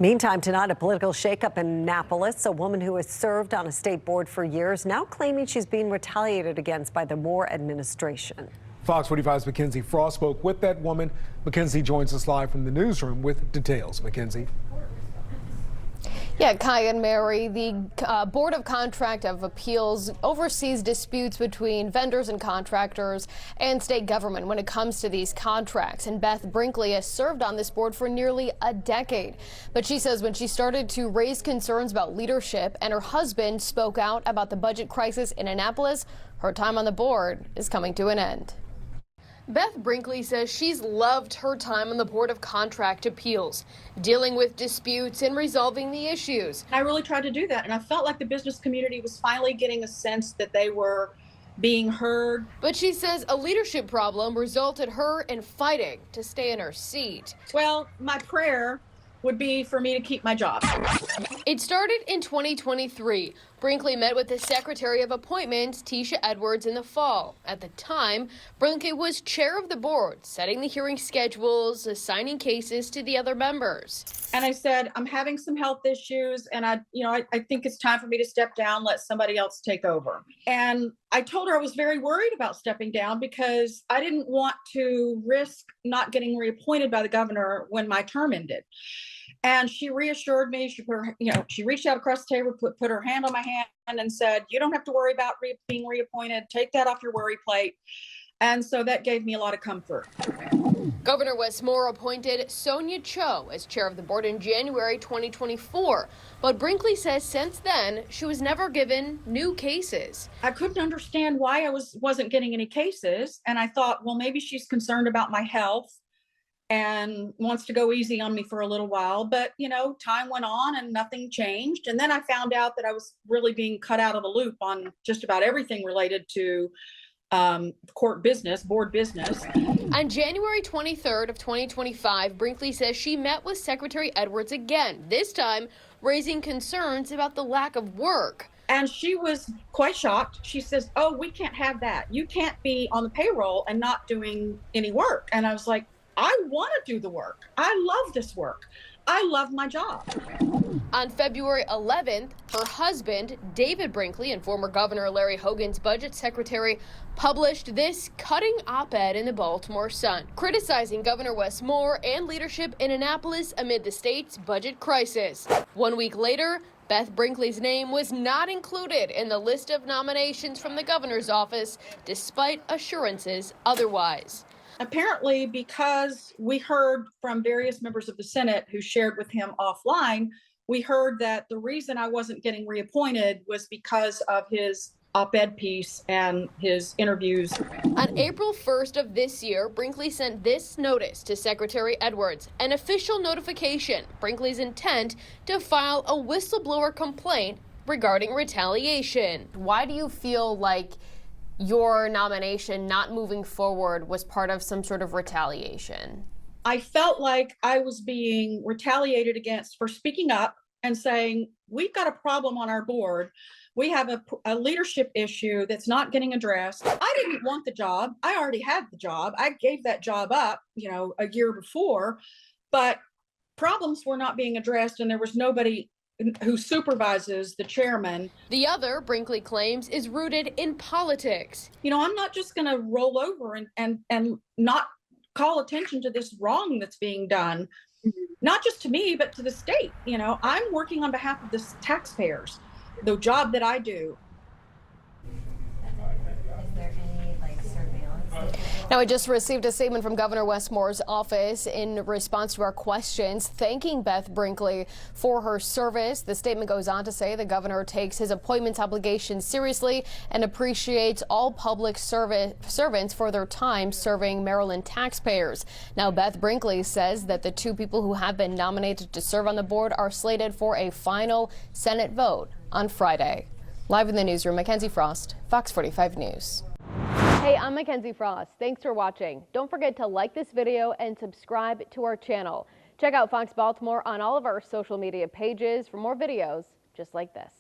Meantime, tonight, a political shakeup in Annapolis. A woman who has served on a state board for years now claiming she's being retaliated against by the Moore administration. Fox 45's Mackenzie Frost spoke with that woman. Mackenzie joins us live from the newsroom with details. Mackenzie. Yeah, Kai and Mary, the Board of Contract of Appeals oversees disputes between vendors and contractors and state government when it comes to these contracts. And Beth Brinkley has served on this board for nearly a decade. But she says when she started to raise concerns about leadership and her husband spoke out about the budget crisis in Annapolis, her time on the board is coming to an end. Beth Brinkley says she's loved her time on the Board of Contract Appeals, dealing with disputes and resolving the issues. I really tried to do that, and I felt like the business community was finally getting a sense that they were being heard. But she says a leadership problem resulted her in fighting to stay in her seat. Well, my prayer would be for me to keep my job. It started in 2023. Brinkley met with the Secretary of Appointments, Tisha Edwards, in the fall. At the time, Brinkley was chair of the board, setting the hearing schedules, assigning cases to the other members. And I said, I'm having some health issues, and I think it's time for me to step down, let somebody else take over. And I told her I was very worried about stepping down because I didn't want to risk not getting reappointed by the governor when my term ended. And she reassured me. She reached out across the table, put her hand on my hand and said, you don't have to worry about being reappointed. Take that off your worry plate. And so that gave me a lot of comfort. Governor Wes Moore appointed Sonia Cho as chair of the board in January 2024. But Brinkley says since then, she was never given new cases. I couldn't understand why I wasn't getting any cases. And I thought, well, maybe she's concerned about my health and wants to go easy on me for a little while. But, time went on and nothing changed. And then I found out that I was really being cut out of the loop on just about everything related to court business, board business. On January 23rd of 2025, Brinkley says she met with Secretary Edwards again, this time raising concerns about the lack of work. And she was quite shocked. She says, oh, we can't have that. You can't be on the payroll and not doing any work. And I was like, I want to do the work. I love this work. I love my job. On February 11th, her husband, David Brinkley, and former Governor Larry Hogan's budget secretary, published this cutting op-ed in the Baltimore Sun, criticizing Governor Wes Moore and leadership in Annapolis amid the state's budget crisis. 1 week later, Beth Brinkley's name was not included in the list of nominations from the governor's office, despite assurances otherwise. Apparently, because we heard from various members of the Senate who shared with him offline, we heard that the reason I wasn't getting reappointed was because of his op-ed piece and his interviews. On April 1st of this year, Brinkley sent this notice to Secretary Edwards, an official notification, Brinkley's intent to file a whistleblower complaint regarding retaliation. Why do you feel like your nomination not moving forward was part of some sort of retaliation? I felt like I was being retaliated against for speaking up and saying, we've got a problem on our board. We have a leadership issue that's not getting addressed. I didn't want the job. I already had the job. I gave that job up, a year before, but problems were not being addressed and there was nobody who supervises the chairman. The other, Brinkley claims, is rooted in politics. I'm not just going to roll over and not call attention to this wrong that's being done, not just to me, but to the state. I'm working on behalf of the taxpayers, the job that I do. Is there any surveillance? Now, we just received a statement from Governor Wes Moore's office in response to our questions, thanking Beth Brinkley for her service. The statement goes on to say the governor takes his appointments obligations seriously and appreciates all public servants for their time serving Maryland taxpayers. Now, Beth Brinkley says that the two people who have been nominated to serve on the board are slated for a final Senate vote on Friday. Live in the newsroom, Mackenzie Frost, Fox 45 News. Hey, I'm Mackenzie Frost. Thanks for watching. Don't forget to like this video and subscribe to our channel. Check out Fox Baltimore on all of our social media pages for more videos just like this.